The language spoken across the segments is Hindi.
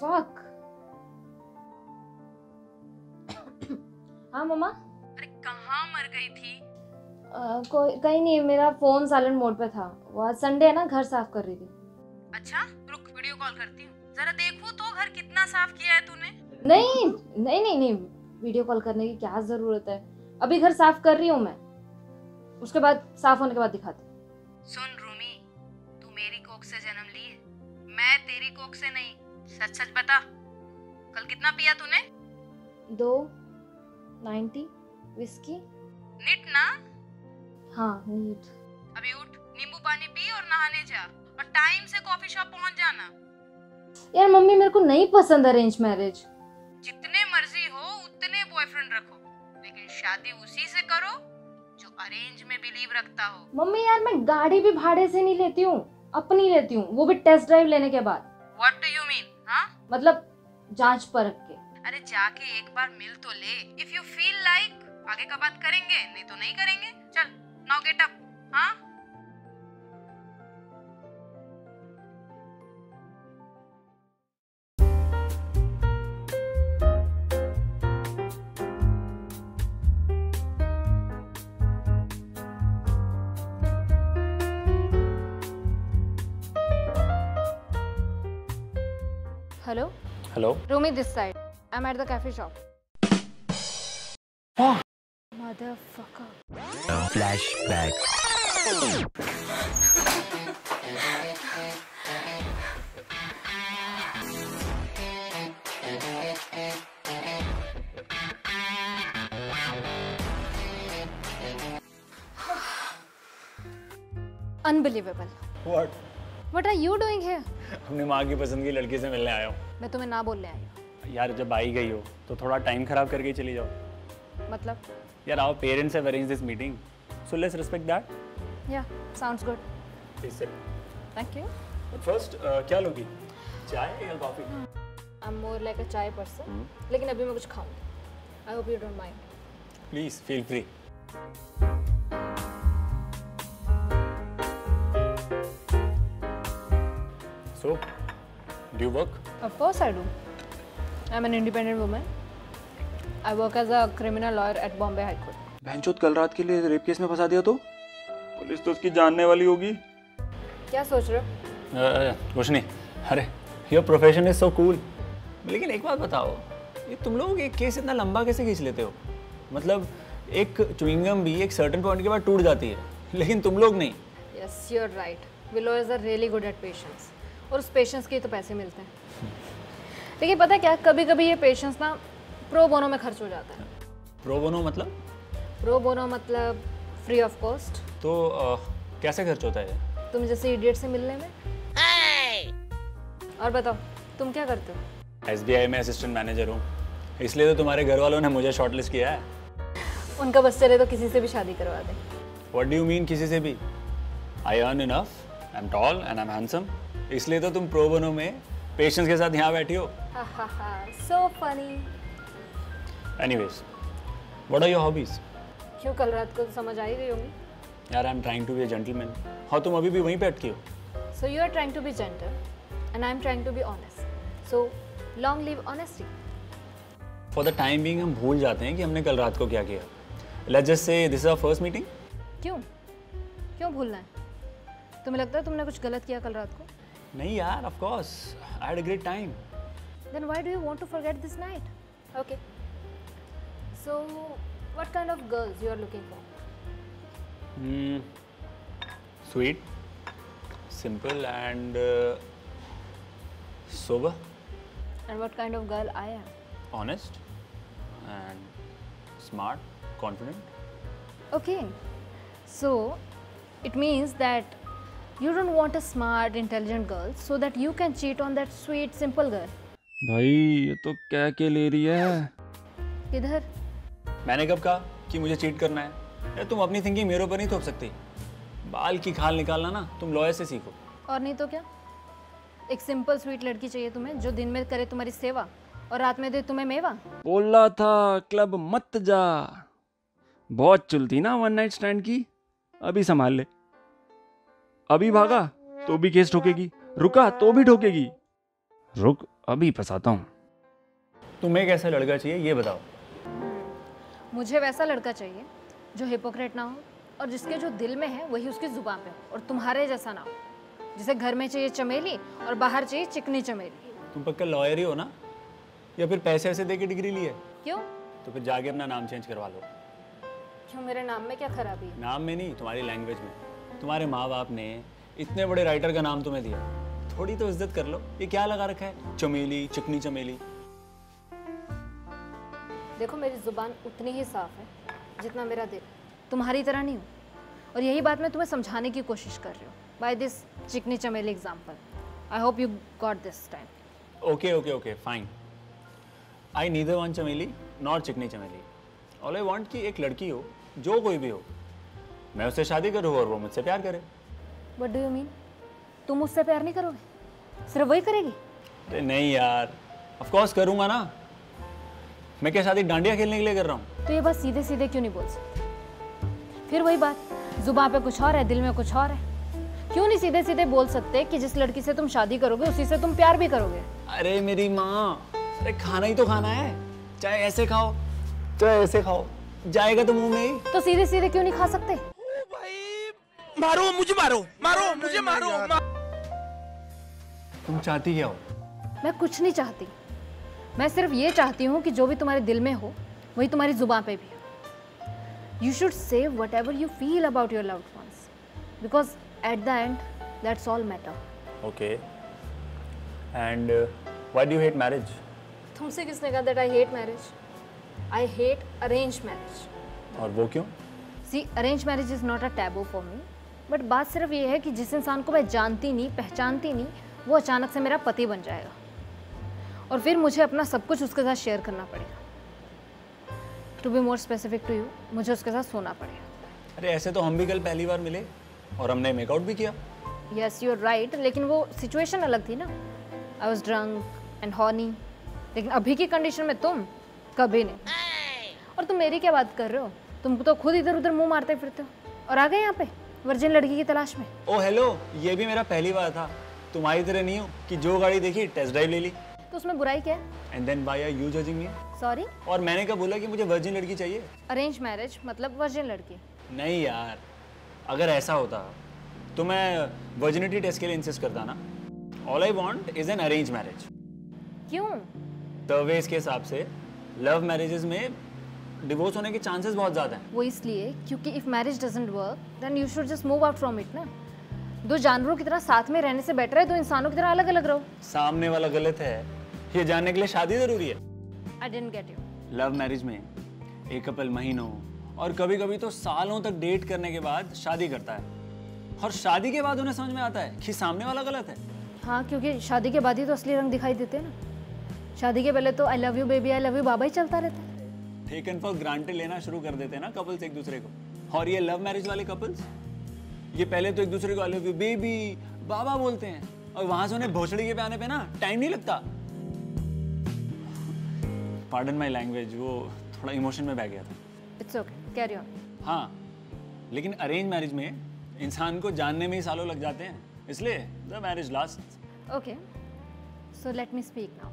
फक। हाँ मम्मा। अरे कहाँ मर गई थी? कोई कहीं नहीं, मेरा फोन साइलेंट मोड पे था। वो आज संडे है ना, घर साफ कर रही थी। अच्छा रुक, वीडियो कॉल करती हूँ, जरा देखूं तो घर कितना साफ किया है तूने। नहीं नहीं नहीं नहीं, वीडियो कॉल करने की क्या जरूरत है, अभी घर साफ कर रही हूँ मैं, उसके बाद साफ होने के बाद दिखाती। सुन रूमी, तू मेरी कोख से जन्म ली है, मैं तेरी कोख से नहीं। सच सच बता, कल कितना पिया तूने? 290 विस्की। निट ना? हाँ नीट। अभी उठ, नींबू पानी पी और नहाने जा, और टाइम से कॉफी शॉप पहुंच जाना। यार मम्मी, मेरे को नहीं पसंद अरेंज मैरिज। जितने मर्जी हो उतने बॉयफ्रेंड रखो, लेकिन शादी उसी से करो जो अरेंज में बिलीव रखता हो। मम्मी यार, मैं गाड़ी भी भाड़े से नहीं लेती हूँ, अपनी लेती हूँ, वो भी टेस्ट ड्राइव लेने के बाद। What do you mean? हाँ? मतलब जांच परख के। अरे जाके एक बार मिल तो ले। If you feel like, आगे का बात करेंगे, नहीं तो नहीं करेंगे। चल, now get up. हाँ? Hello? Hello? Rumi this side. I'm at the cafe shop. Motherfucker. Flashback. Unbelievable. What? What are you doing here? अपनी माँ की पसंद की लड़की से मिलने आया हूँ। मैं तुम्हें ना बोलने आई हूँ। यार जब आई गई हो तो थोड़ा टाइम खराब करके ही चली जाओ। मतलब? यार our parents have arranged this meeting, so let's respect that. Yeah, sounds good. Please sit. Thank you. But first, क्या लोगी? चाय या coffee? I'm more like a chai person. लेकिन अभी मैं कुछ खाऊंगी। I hope you don't mind. Please feel free. So, do you work? Of course I do. I'm an independent woman. I work as a criminal lawyer at Bombay High Court. बहनचोद कल रात के लिए रेप केस में फंसा दिया तो? पुलिस तो उसकी जानने वाली होगी। क्या सोच रहे हो? कुछ नहीं। अरे, your profession is so cool. लेकिन एक बात बताओ, ये तुम लोग एक केस इतना लंबा कैसे खींच लेते हो? मतलब एक च्युइंगम भी एक सर्टेन पॉइंट के बाद टूट जाती है, लेकिन तुम लोग नहीं। Yes, you're right. We lawyers are really good at patience. और उस पेशेंस के तो पैसे मिलते हैं। लेकिन पता है क्या, कभी कभी ये पेशेंस ना प्रो बोनो में खर्च हो जाता है। प्रो बोनो मतलब? प्रो बोनो मतलब फ्री ऑफ कॉस्ट। तो कैसे खर्च होता है? तुम जैसे इडियट से मिलने में। और बताओ, तुम क्या करते हो? SBI में असिस्टेंट मैनेजर हूँ, इसलिए तो तुम्हारे घर वालों ने मुझे शॉर्टलिस्ट किया है। उनका बस चले तो किसी से भी शादी करवा दे। What do you mean किसी से भी? I earn enough, I'm tall and I'm handsome, इसलिए तो तुम प्रो बोनो में पेशेंस के साथ यहाँ बैठी हो। So funny. Anyways, what are your hobbies? क्यों, कल रात को तो समझ आ ही गई होंगी। यार I'm trying to be a gentleman। हाँ, तुम अभी भी वहीं पे अटकी हो। So you are trying to be gentle, and I am trying to be honest. So long live honesty. For the time being हम भूल जाते हैं कि हमने कल रात को क्या किया। Let's just say this is our first meeting. क्यों? क्यों भूलना है? तुम्हें लगता है तुमने कुछ गलत किया कल रात को? नहीं यार, of course, I had a great time. Then why do you want to forget this night? Okay. So what kind of girls you are looking for? Sweet, simple and sober. And what kind of girl I am? Honest and smart, confident. Okay. So it means that you don't want a smart, intelligent girl so that you can cheat on that sweet, simple girl. भाई ये तो क्या के ले रही है? किधर? मैंने कब कहा कि मुझे चीट करना है? यार तुम अपनी थिंकिंग मेरे ऊपर नहीं थोप सकती। बाल की खाल निकालना ना तुम लॉयर से सीखो। और नहीं तो क्या? एक सिंपल स्वीट लड़की चाहिए तुम्हें जो दिन में करे तुम्हारी सेवा और रात में दे तुम्हें मेवा। बोला था क्लब मत जा, बहुत चुलती ना वन नाइट स्टैंड की, अभी संभाल ले। अभी भागा तो भी केस ठोकेगी, रुका तो भी ठोकेगी। रुक, अभी फंसाता हूँ। तुम्हें कैसा लड़का चाहिए ये बताओ। मुझे वैसा लड़का चाहिए जो हिपोक्रेट ना हो और जिसके जो दिल में है वही उसकी जुबान पे हो, और तुम्हारे जैसा ना हो जिसे घर में चाहिए चमेली और बाहर चाहिए चिकनी चमेली। तुम पक्का लॉयर ही हो ना, या फिर पैसे ऐसे दे के डिग्री ली है? क्यों? तो फिर जाके अपना नाम चेंज करवा लो। क्यों, मेरे नाम में क्या खराबी है? नाम में नहीं, तुम्हारी लैंग्वेज में। तुम्हारे माँ बाप ने इतने बड़े राइटर का नाम तुम्हें दिया, थोड़ी तो इज्जत कर लो। ये क्या लगा रखा है, चमेली, चिकनी चमेली? देखो, मेरी जुबान उतनी ही साफ है जितना मेरा दिल। तुम्हारी तरह नहीं हूँ, और यही बात मैं तुम्हें समझाने की कोशिश कर रही हूँ बाय दिस चिकनी चमेली example. I hope you got this time. Okay okay okay fine. I neither want चमेली नॉट चिकनी चमेली। ऑल आई वांट कि एक लड़की हो, जो कोई भी हो, मैं उससे शादी करूँ और वो मुझसे प्यार करे। What do you mean? तुम मुझसे प्यार नहीं करोगे, सिर्फ वही करेगी? अरे नहीं यार, ऑफ कोर्स करूँगा ना। मैं क्या शादी डांडिया खेलने के लिए कर रहा हूँ? तो ये बात सीधे सीधे क्यों नहीं बोल सकते? फिर वही बात, जुबान पे कुछ और है, दिल में कुछ और है। क्यों नहीं सीधे सीधे बोल सकते कि जिस लड़की से तुम शादी करोगे उसी से तुम प्यार भी करोगे? अरे मेरी माँ, अरे खाना ही तो खाना है, चाहे ऐसे खाओ चाहे ऐसे खाओ, जाएगा तो मुंह में ही। तो सीधे सीधे क्यों नहीं खा सकते? मारो मुझे, मारो मारो मुझे, मारो। तुम चाहती क्या हो? मैं कुछ नहीं चाहती, मैं सिर्फ ये चाहती हूँ कि जो भी तुम्हारे दिल में हो वही तुम्हारी जुबान पे भी हो। You should say whatever you feel about your loved ones, because at the end that's all matter. Okay, and why do you hate marriage? तुमसे किसने कहा that I hate marriage? I hate arrange marriage. और वो क्यों? See, arrange marriage is not a taboo for me, but बात सिर्फ ये है कि जिस इंसान को मैं जानती नहीं, पहचानती नहीं, वो अचानक से मेरा पति बन जाएगा और फिर मुझे अपना सब कुछ उसके साथ शेयर करना पड़ेगा। To be more specific to you, मुझे उसके साथ सोना पड़ेगा। अरे ऐसे तो हम भी कल पहली बार मिले और हमने मेकआउट भी किया। यस यू आर राइट, लेकिन वो सिचुएशन अलग थी ना। I was drunk and horny, लेकिन अभी की कंडीशन में तुम कभी नहीं। और तुम मेरी क्या बात कर रहे हो? तुम तो खुद इधर उधर मुंह मारते फिरते हो और आ गए यहाँ पे वर्जिन लड़की की तलाश में। ओ हेलो, ये भी मेरा पहली बार था। तुम्हारी तरह नहीं हूँ कि जो गाड़ी देखी टेस्ट ड्राइव ले ली। तो उसमें बुराई क्या है? And then why are you judging me? Sorry, और मैंने कब बोला कि मुझे वर्जिन लड़की चाहिए? अरेंज मैरिज मतलब वर्जिन लड़की। नहीं यार, अगर ऐसा होता तो मैं वर्जिनिटी टेस्ट के लिए इंसिस्ट करता ना। All I want is an arrange marriage. क्यों? दरवेज के हिसाब से लव मैरिजेस में डिवोर्स होने के चांसेस बहुत ज़्यादा हैं। वो इसलिए क्योंकि if marriage doesn't work then you should just move out from it ना। दो जानवरों की तरह साथ में रहने से बेटर है दो इंसानों की तरह अलग अलग रहो। सामने वाला गलत है ये जानने के लिए शादी जरूरी है? I didn't get you. Love marriage में एक कपल महीनों और कभी कभी तो सालों तक डेट करने के बाद शादी करता है, और शादी के बाद उन्हें समझ में आता है कि सामने वाला गलत है। हाँ, क्योंकि शादी के बाद ही तो असली रंग दिखाई देते हैं ना। शादी के पहले तो I love you baby, I love you बाबा ही चलता रहता है। टेकन फॉर ग्रांटेड लेना शुरू कर देते हैं ना कपल्स एक दूसरे को। और ये लव मैरिज वाले कपल्स, ये पहले तो एक दूसरे को आई लव यू बेबी बाबा बोलते हैं, और वहां से उन्हें भोसड़ी के पे आने पे ना टाइम नहीं लगता। पार्डन माई लैंग्वेज, वो थोड़ा इमोशन में बह गया था। It's okay, carry on. हाँ, लेकिन अरेंज मैरिज में इंसान को जानने में ही सालों लग जाते हैं, इसलिए the marriage last. Okay, so let me speak now.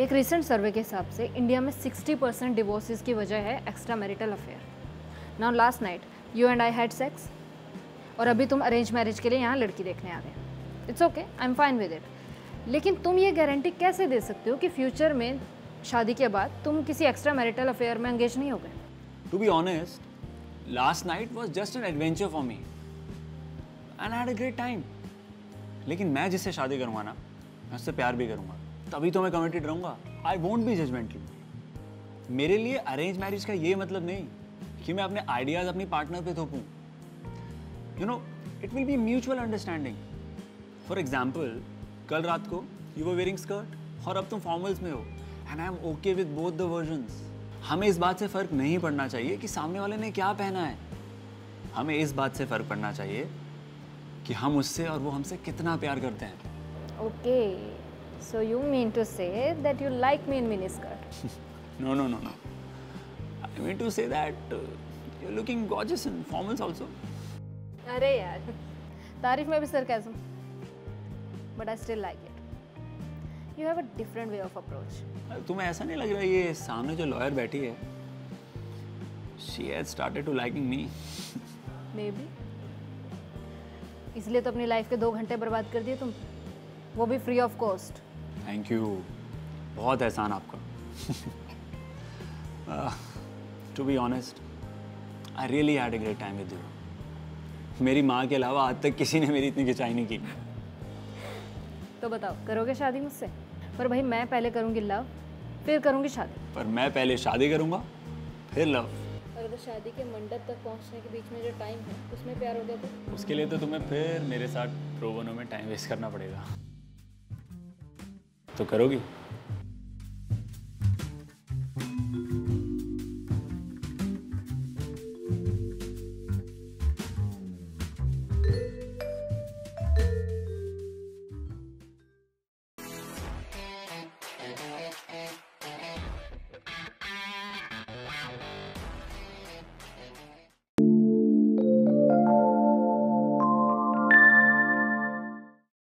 एक रिसेंट सर्वे के हिसाब से इंडिया में 60% डिवोर्सेस की वजह है extra marital affair. Now last night you and I had sex, और अभी तुम अरेंज मैरिज के लिए यहाँ लड़की देखने आ गए। It's okay, I am fine with it. लेकिन तुम ये गारंटी कैसे दे सकते हो कि फ्यूचर में शादी के बाद तुम किसी एक्स्ट्रा मैरिटल अफेयर में एंगेज नहीं होगे? To be honest, last night was just an adventure for me and I had a great time. लेकिन मैं जिससे शादी करूँगा ना, मैं उससे प्यार भी करूँगा, तभी तो मैं कमिटेड रहूँगा। I won't be judgemental. मेरे लिए अरेंज मैरिज का ये मतलब नहीं कि मैं अपने आइडियाज अपनी पार्टनर पे थोपूं। You know, it will be mutual understanding. For example, कल रात को यू वर वेयरिंग स्कर्ट और अब तुम फॉर्मल्स में हो, and I am okay with both the versions. हमें इस बात से फ़र्क नहीं पड़ना चाहिए कि सामने वाले ने क्या पहना है, हमें इस बात से फ़र्क पड़ना चाहिए कि हम उससे और वो हमसे कितना प्यार करते हैं। Okay, so you mean to say that you like me in mini skirt? No, no, no, no. I mean to say that you're looking gorgeous in formals also. अरे यार, तारीफ में भी sarcasm, but I still like it. You have a different way of approach. तुम्हें ऐसा नहीं लग रहा ये सामने जो लॉयर बैठी है, she has started to liking me? Maybe. इसलिए तो अपनी लाइफ के 2 घंटे बर्बाद कर दिए तुम, वो भी free of cost. Thank you, बहुत एहसान आपका. To be honest, I really had a great time with you. मेरी माँ के अलावा आज तक किसी ने मेरी इतनी खिंचाई नहीं की. तो बताओ, करोगे शादी मुझसे? पर भाई मैं पहले करूँगी लव, फिर करूँगी शादी. पर मैं पहले शादी करूँगा, फिर लव. और अगर शादी के मंडप तक पहुँचने के बीच में जो टाइम है उसमें प्यार हो गया तो? उसके लिए तो तुम्हें फिर मेरे साथ प्रो बोनो में टाइम वेस्ट करना पड़ेगा. तो करोगी?